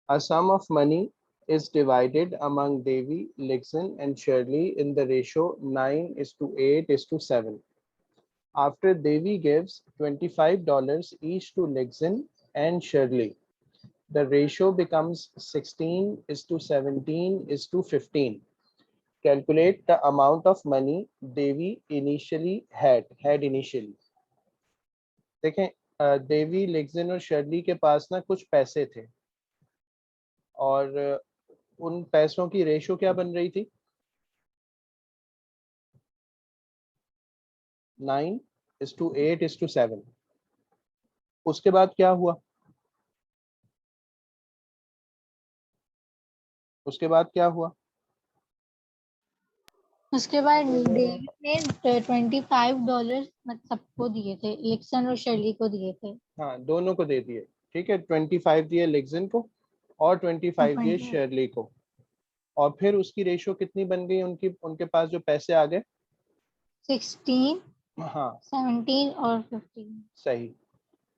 A sum of money is divided among Devi, Lixin, and Shirley in the ratio 9:8:7. After Devi gives $25 each to Lixin and Shirley, the ratio becomes 16:17:15. Calculate the amount of money Devi initially had initially. देखें, देवी, लिग्जिन और Shirley के पास ना कुछ पैसे थे और उन पैसों की रेशो क्या बन रही थी? 9:8:7। उसके बाद क्या हुआ? उसके बाद डेविड ने $25 सबको दिए थे, लिक्सन और शर्ली को दिए थे। हाँ, दोनों को दे दिए। ठीक है, 25 दिए लिग्जिन को और 25 दिए शर्ली को। और फिर उसकी रेशो कितनी बन गई? उनके पास जो पैसे आ गए 16, हाँ 17 और 15। सही।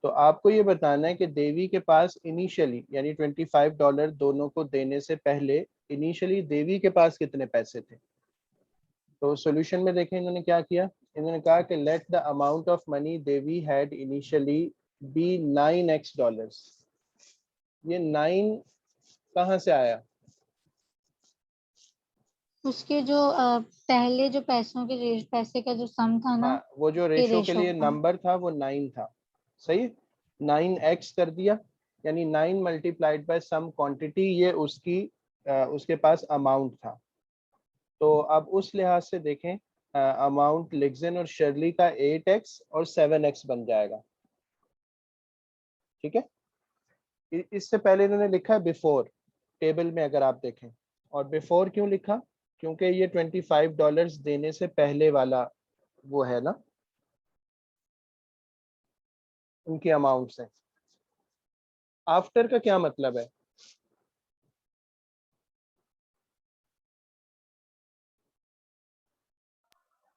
तो आपको ये बताना है कि देवी के पास इनिशियली यानी $25 दोनों को देने से पहले इनिशियली देवी के पास कितने पैसे थे। तो सॉल्यूशन में देखें इन्होंने क्या किया। इन्होंने कहा कि let the amount of money Devi had initially be 9x dollars. ये 9 कहाँ से आया? उसके जो पहले जो पैसे का जो सम था ना, हाँ, वो जो रेशो के लिए नंबर था वो 9 था। सही, 9x कर दिया यानी 9 मल्टीप्लाइड बाय सम क्वांटिटी, ये उसके पास अमाउंट था। तो अब उस लिहाज से देखें, अमाउंट लिग्जिन और शर्ली का 8x और 7x बन जाएगा। ठीक है, इससे पहले इन्होंने लिखा है बिफोर टेबल में, अगर आप देखें। और बिफोर क्यों लिखा? क्योंकि ये $25 देने से पहले वाला वो है ना, उनकी अमाउंट से। आफ्टर का क्या मतलब है?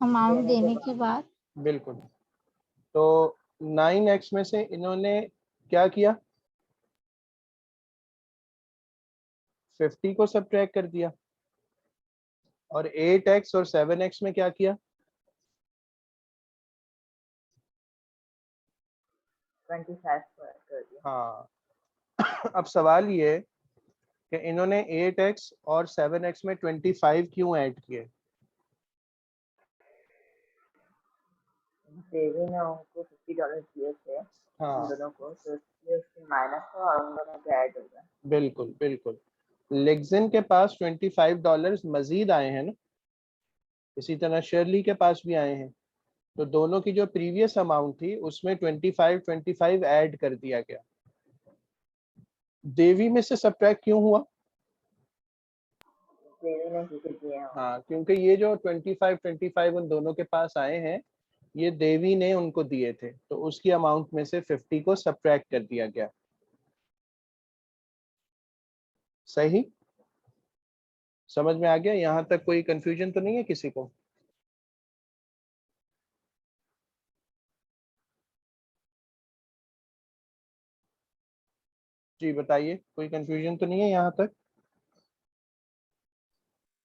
अमाउंट देने के बाद। बिल्कुल। तो 9x में से इन्होंने क्या किया? 50 को सब्ट्रैक्ट कर दिया। और 8x और 7x में क्या किया? 25 कर दिया। हाँ अब सवाल ये है कि इन्होंने 8x और 7x में 25 क्यों ऐड किए? देवी ने उनको $50 दिए थे हाँ उन दोनों को, तो इसलिए उसके माइनस हो और उन दोनों के ऐड हो गया। बिल्कुल बिल्कुल। लिग्जिन के पास $25 मजीद आए हैं ना, इसी तरह शर्ली के पास भी आए हैं। तो दोनों की जो प्रीवियस अमाउंट थी उसमें 25 ऐड कर दिया गया। देवी में से सब्ट्रैक्ट क्यों हुआ? देवी ने दिए हैं। हाँ, क्योंकि ये जो 25 उन दोनों के पास आए हैं ये देवी ने उनको दिए थे, तो उसकी अमाउंट में से 50 को सब्ट्रैक्ट कर दिया गया। सही, समझ में आ गया? यहाँ तक कोई कंफ्यूजन तो नहीं है किसी को? जी बताइए, कोई कंफ्यूजन तो नहीं है यहाँ तक?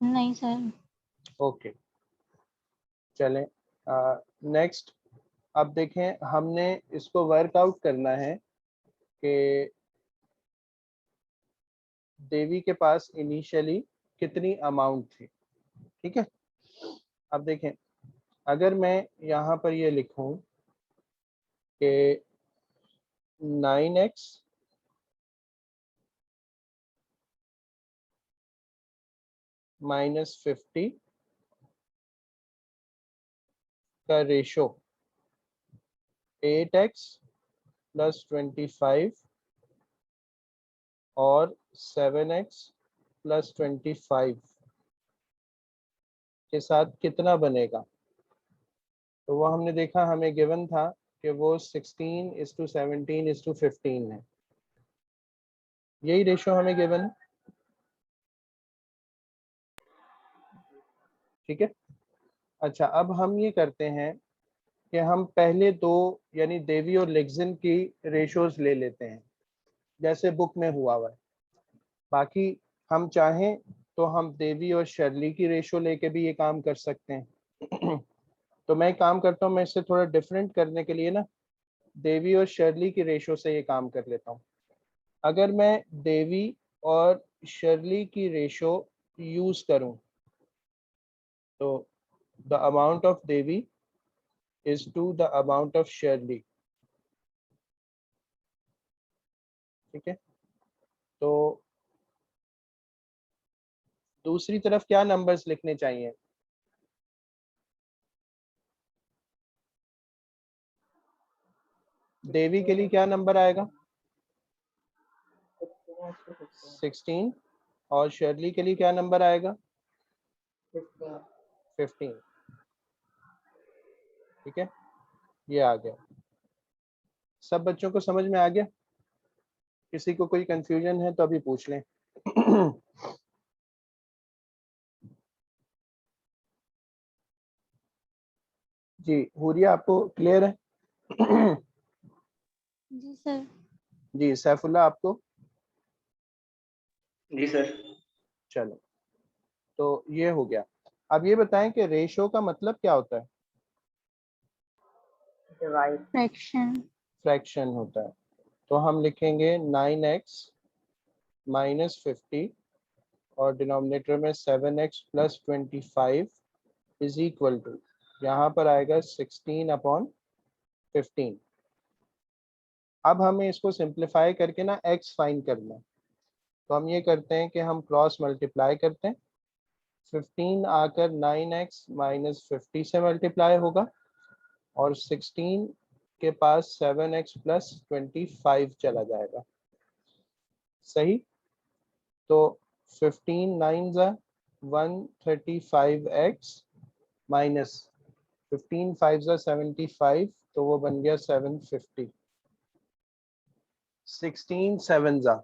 नहीं सर। ओके, चलें नेक्स्ट। अब देखें, हमने इसको वर्कआउट करना है कि देवी के पास इनिशियली कितनी अमाउंट थी। ठीक है, अब देखें, अगर मैं यहाँ पर ये लिखूं कि 9x - 50 का रेशो 8x + 25 और 7x + 25 के साथ कितना बनेगा। तो वो हमने देखा, हमें गिवन था कि वो 16:17:15 है। यही रेशो हमें गिवन है। ठीक है, अच्छा अब हम ये करते हैं कि हम पहले दो यानी देवी और लिग्जिन की रेशोज ले लेते हैं जैसे बुक में हुआ हुआ है। बाकी हम चाहें तो हम देवी और शर्ली की रेशो लेके भी ये काम कर सकते हैं। तो मैं एक काम करता हूँ, मैं इससे थोड़ा डिफरेंट करने के लिए ना देवी और शर्ली की रेशो से ये काम कर लेता हूँ। अगर मैं देवी और शर्ली की रेशो यूज करूं तो the amount of Devi is to the amount of Shirley. ठीक है, तो दूसरी तरफ क्या नंबर्स लिखने चाहिए? देवी के लिए क्या नंबर आएगा? 16। और शर्ली के लिए क्या नंबर आएगा? 15। ठीक है, ये आ गया। सब बच्चों को समझ में आ गया? किसी को कोई कंफ्यूजन है तो अभी पूछ लें। जी हुरिया, आपको क्लियर है? जी सर। जी सैफुल्ला, आपको? जी सर। चलो, तो ये हो गया। अब ये बताएं कि रेशो का मतलब क्या होता है? डिवाइड। फ्रैक्शन। फ्रैक्शन होता है। तो हम लिखेंगे 9x माइनस 50 और डिनोमिनेटर में 7x plus 25 is equal to, यहाँ पर आएगा 16/15। अब हमें इसको सिंप्लीफाई करके ना x फाइंड करना है। तो हम ये करते हैं कि हम क्रॉस मल्टीप्लाई करते हैं। 15 आकर 9x माइनस 50 से मल्टीप्लाई होगा और 16 के पास 7x प्लस 25 चला जाएगा। सही, तो 15 9 जा 135x माइनस 15 5 जा 75, तो वो बन गया 750। 16 7 जा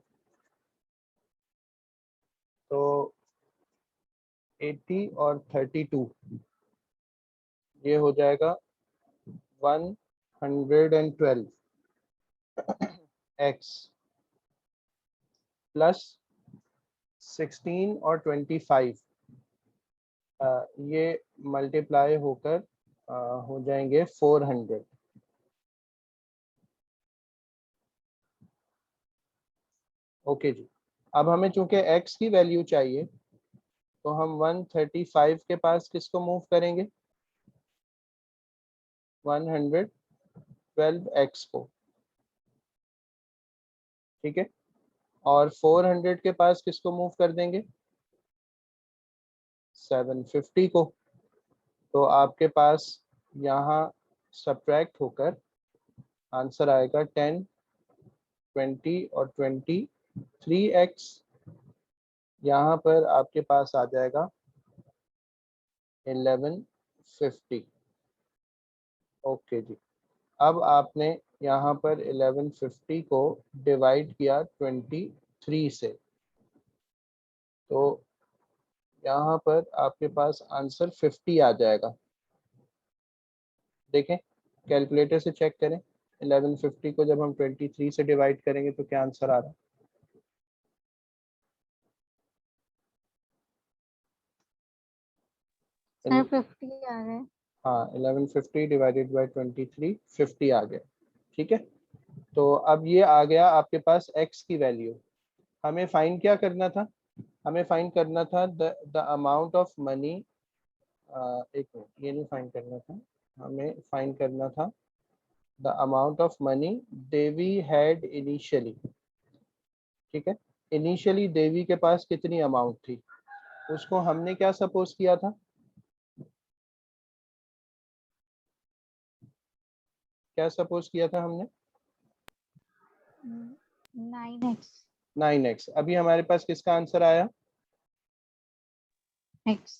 तो 80 और 32, ये हो जाएगा 112 x प्लस 16 और 25, ये मल्टीप्लाई होकर हो जाएंगे 400। ओके जी। अब हमें चूंकि x की वैल्यू चाहिए तो हम 135 के पास किसको मूव करेंगे? 112x को। ठीक है, और 400 के पास किसको मूव कर देंगे? 750 को। तो आपके पास यहाँ सब्ट्रैक्ट होकर आंसर आएगा 10 20 और 23x। यहाँ पर आपके पास आ जाएगा 1150। ओके जी। अब आपने यहाँ पर 1150 को डिवाइड किया 23 से, तो यहाँ पर आपके पास आंसर 50 आ जाएगा। देखें, कैलकुलेटर से चेक करें, 1150 को जब हम 23 से डिवाइड करेंगे तो क्या आंसर आ रहा है? सर 50 आ रहा है। हाँ, 1150 डिवाइडेड बाई 23, 50 आ गया। ठीक है, तो अब ये आ गया आपके पास x की वैल्यू। हमें फाइंड क्या करना था? हमें फाइंड करना था द अमाउंट ऑफ मनी। एक मिनट, ये नहीं फाइंड करना था, हमें फाइंड करना था the amount of money Devi had initially. ठीक है, इनिशियली देवी के पास कितनी अमाउंट थी, उसको हमने क्या सपोज किया था? क्या सपोज किया था हमने? 9x। 9x। अभी हमारे पास किसका आंसर आया? x।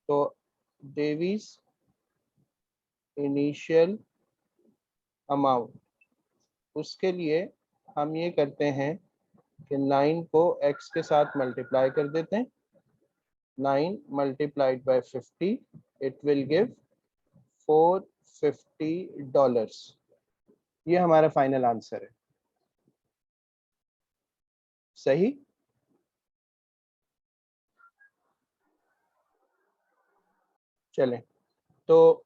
तो देवीज इनिशियल अमाउंट, उसके लिए हम ये करते हैं कि 9 को x के साथ मल्टीप्लाई कर देते हैं। 9 multiplied by 50, it will give $450। ये हमारा फाइनल आंसर है। सही, चलें तो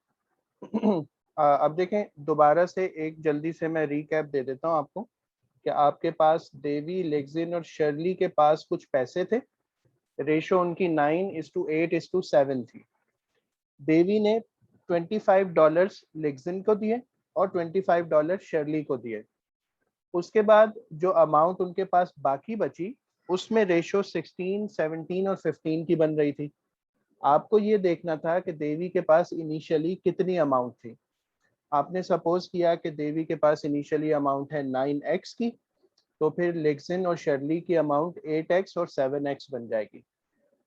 अब देखें, दोबारा से एक जल्दी से मैं रिकैप दे देता हूं आपको कि आपके पास देवी, लेक्सिन और शर्ली के पास कुछ पैसे थे। रेशो उनकी 9:8:7 थी। देवी ने $25 लेक्सिन को दिए और $25 शर्ली को दिए। उसके बाद जो अमाउंट उनके पास बाकी बची उसमें रेशो 16, 17 और 15 की बन रही थी। आपको ये देखना था कि देवी के पास इनिशियली कितनी अमाउंट थी। आपने सपोज किया कि देवी के पास इनिशियली अमाउंट है 9x की, तो फिर लेक्सिन और शर्ली की अमाउंट 8x और 7x बन जाएगी।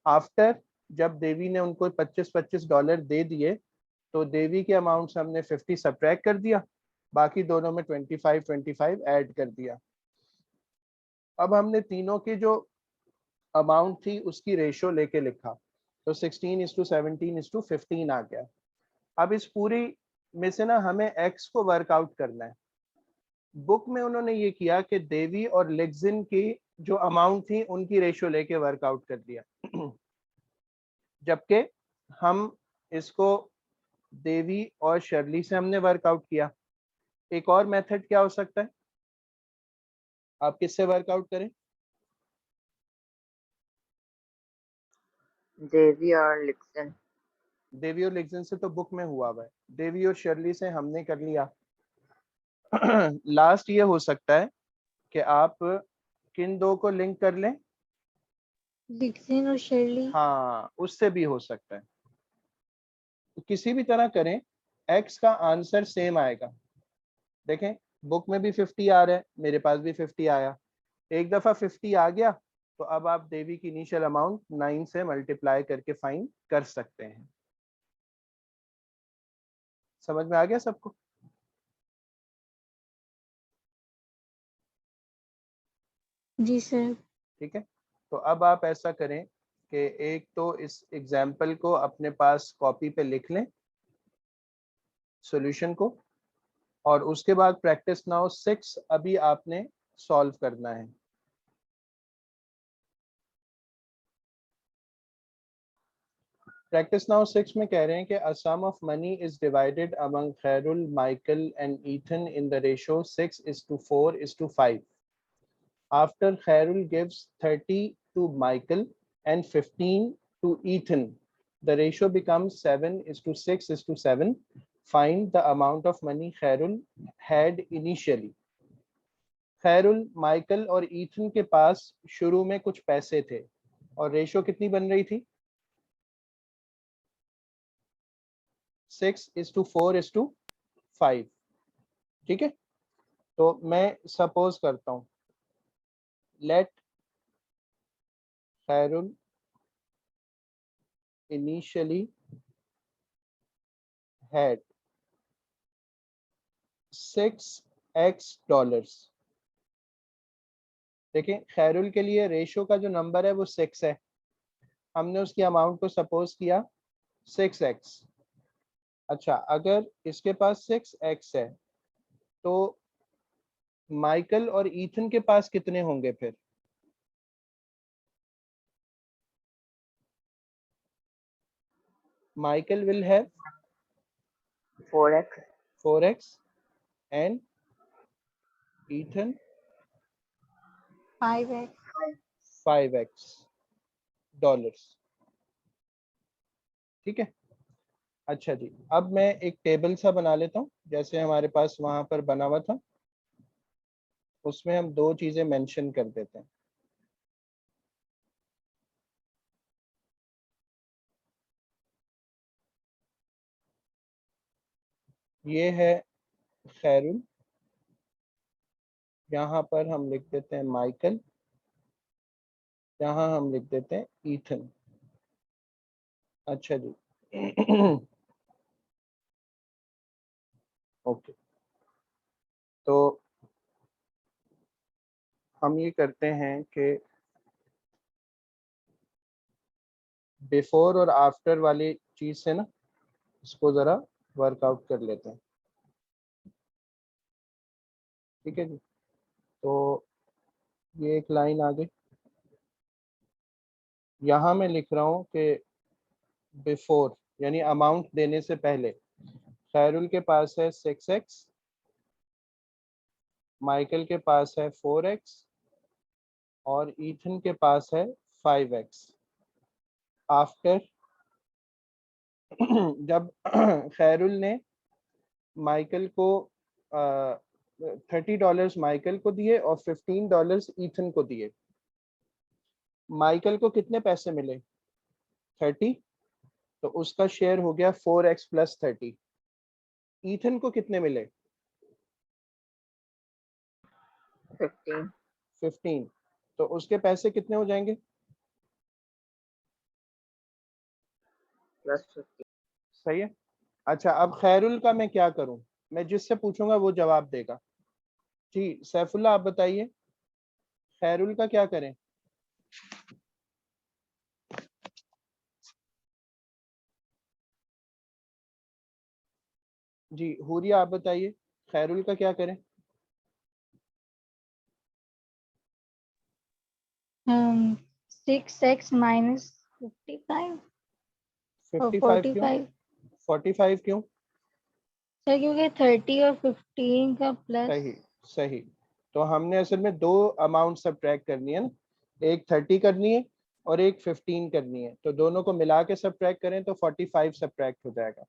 आफ्टर जब देवी ने उनको $25 दे दिए तो देवी के अमाउंट से हमने 50 सब्ट्रैक्ट कर दिया, बाकी दोनों में 25 ऐड कर दिया। अब हमने तीनों की जो अमाउंट थी उसकी रेशो लेके लिखा, तो 16:17:15 आ गया। अब इस पूरी में से ना हमें x को वर्कआउट करना है। बुक में उन्होंने ये किया कि देवी और लेक्सिन की जो अमाउंट थी उनकी रेशो लेके वर्कआउट कर दिया, जबकि हम इसको देवी और शर्ली से हमने वर्कआउट किया। एक और मेथड क्या हो सकता है, आप किससे वर्कआउट करें? देवी और लिक्सन। देवी और लेक्सिन से तो बुक में हुआ है, देवी और शर्ली से हमने कर लिया। लास्ट ये हो सकता है कि आप किन दो को लिंक कर लें? लेक्सिन और शर्ली। हाँ, उससे भी हो सकता है। तो किसी भी तरह करें, x का आंसर सेम आएगा। देखें, बुक में भी 50 आ रहा है, मेरे पास भी 50 आया। एक दफा 50 आ गया तो अब आप देवी की इनिशियल अमाउंट 9 से मल्टीप्लाई करके फाइंड कर सकते हैं। समझ में आ गया सबको? जी सर। ठीक है, तो अब आप ऐसा करें कि एक तो इस एग्जाम्पल को अपने पास कॉपी पे लिख लें, सॉल्यूशन को, और उसके बाद प्रैक्टिस नाउ 6 अभी आपने सॉल्व करना है। प्रैक्टिस नाउ 6 में कह रहे हैं कि a sum of money is divided among Khairul, Michael and Ethan in the ratio 6:4:5। After Khairul gives 30 to Michael and 15 to Ethan, the ratio becomes 7:6:7. Find the amount of money Khairul had initially. Khairul, Michael और Ethan के पास शुरू में कुछ पैसे थे और ratio कितनी बन रही थी? 6:4:5। ठीक है, तो मैं सपोज करता हूं, let Khairul initially had 6x dollars. देखिए, खैरुल के लिए रेशो का जो नंबर है वो 6 है, हमने उसकी अमाउंट को सपोज किया 6x। अच्छा, अगर इसके पास 6x है तो माइकल और ईथन के पास कितने होंगे फिर? Michael will have 4x 4x and Ethan 5x 5x dollars. ठीक है, अच्छा जी, अब मैं एक टेबल सा बना लेता हूँ जैसे हमारे पास वहां पर बना हुआ था, उसमें हम दो चीजें मेंशन कर देते हैं। ये है खैरुल, यहाँ पर हम लिख देते हैं माइकल, यहाँ हम लिख देते हैं ईथन। अच्छा जी। ओके, तो हम ये करते हैं कि बिफोर और आफ्टर वाली चीज से ना इसको जरा वर्कआउट कर लेते हैं। ठीक है जी, तो ये एक लाइन आ गई, यहाँ मैं लिख रहा हूँ कि बिफोर यानी अमाउंट देने से पहले। खैरुल के पास है 6x, माइकल के पास है 4x और ईथन के पास है 5x। आफ्टर जब खैरुल ने माइकल को $30 माइकल को दिए और $15 ईथन को दिए, माइकल को कितने पैसे मिले? 30, तो उसका शेयर हो गया 4x + 30। ईथन को कितने मिले? 15, तो उसके पैसे कितने हो जाएंगे? +50। सही है। अच्छा, अब खैरुल का मैं क्या करूं? मैं जिससे पूछूंगा वो जवाब देगा। जी सैफुल्ला, आप बताइए खैरुल का क्या करें? जी हुरिया, आप बताइए खैरुल का क्या करें? 6x minus 55 और 55 क्यों? 45 45 क्यों? सर, क्योंकि 30 और 15 का प्लस। सही सही। तो हमने असल में दो अमाउंट सब्ट्रैक्ट करनी है ना, एक 30 करनी है और एक 15 करनी है, तो दोनों को मिला के सब्ट्रैक्ट करें तो 45 सब्ट्रैक्ट हो जाएगा।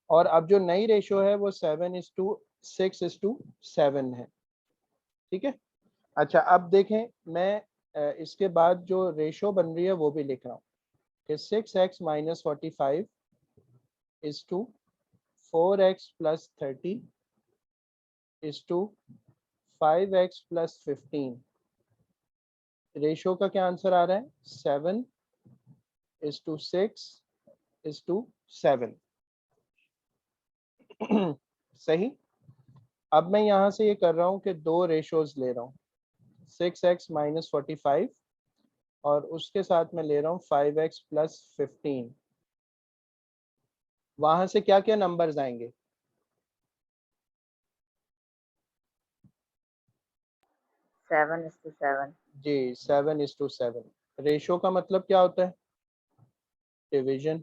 और अब जो नई रेशो है वो 7:6:7 है। ठीक है। अच्छा, अब देखें, मैं इसके बाद जो रेशो बन रही है वो भी लिख रहा हूँ कि 6x - 45 = 4x + 30 = 5x + 15। रेशो का क्या आंसर आ रहा है? 7:6:7। सही। अब मैं यहाँ से ये कर रहा हूँ कि दो रेशोज ले रहा हूँ, 6x - 45 और उसके साथ मैं ले रहा हूँ 5x + 15। वहां से क्या क्या नंबर्स आएंगे? 7:7। जी 7:7। रेशो का मतलब क्या होता है? डिवीजन।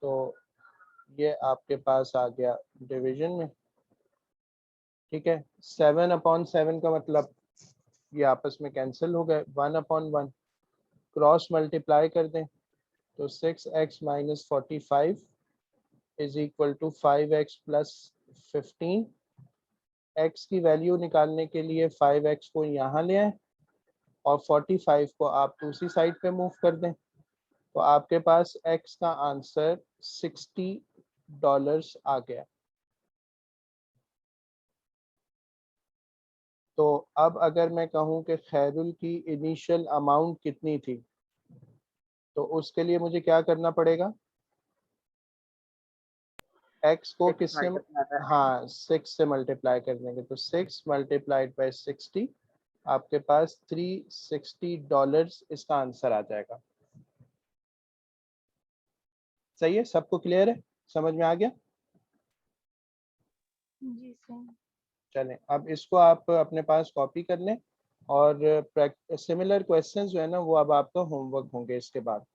तो ये आपके पास आ गया डिवीजन में। ठीक है। 7/7 का मतलब ये आपस में कैंसिल हो गए, 1/1। क्रॉस मल्टीप्लाई कर दें तो 6x - 45 = 5x + 15। x की वैल्यू निकालने के लिए 5x को यहाँ ले आए और 45 को आप दूसरी साइड पे मूव कर दें, तो आपके पास x का आंसर $60 आ गया। तो अब अगर मैं कहूँ कि खैरुल की इनिशियल अमाउंट कितनी थी, तो उसके लिए मुझे क्या करना पड़ेगा? x को 6 किससे? मल्टीप्लाई करना है। हाँ 6 से मल्टीप्लाई कर देंगे, तो 6 × 60, आपके पास $360 इसका आंसर आ जाएगा। सही है, सबको क्लियर है, समझ में आ गया? जी सर। चलें, अब इसको आप अपने पास कॉपी कर लें और सिमिलर क्वेश्चंस जो है ना वो अब आपका होमवर्क होंगे इसके बाद।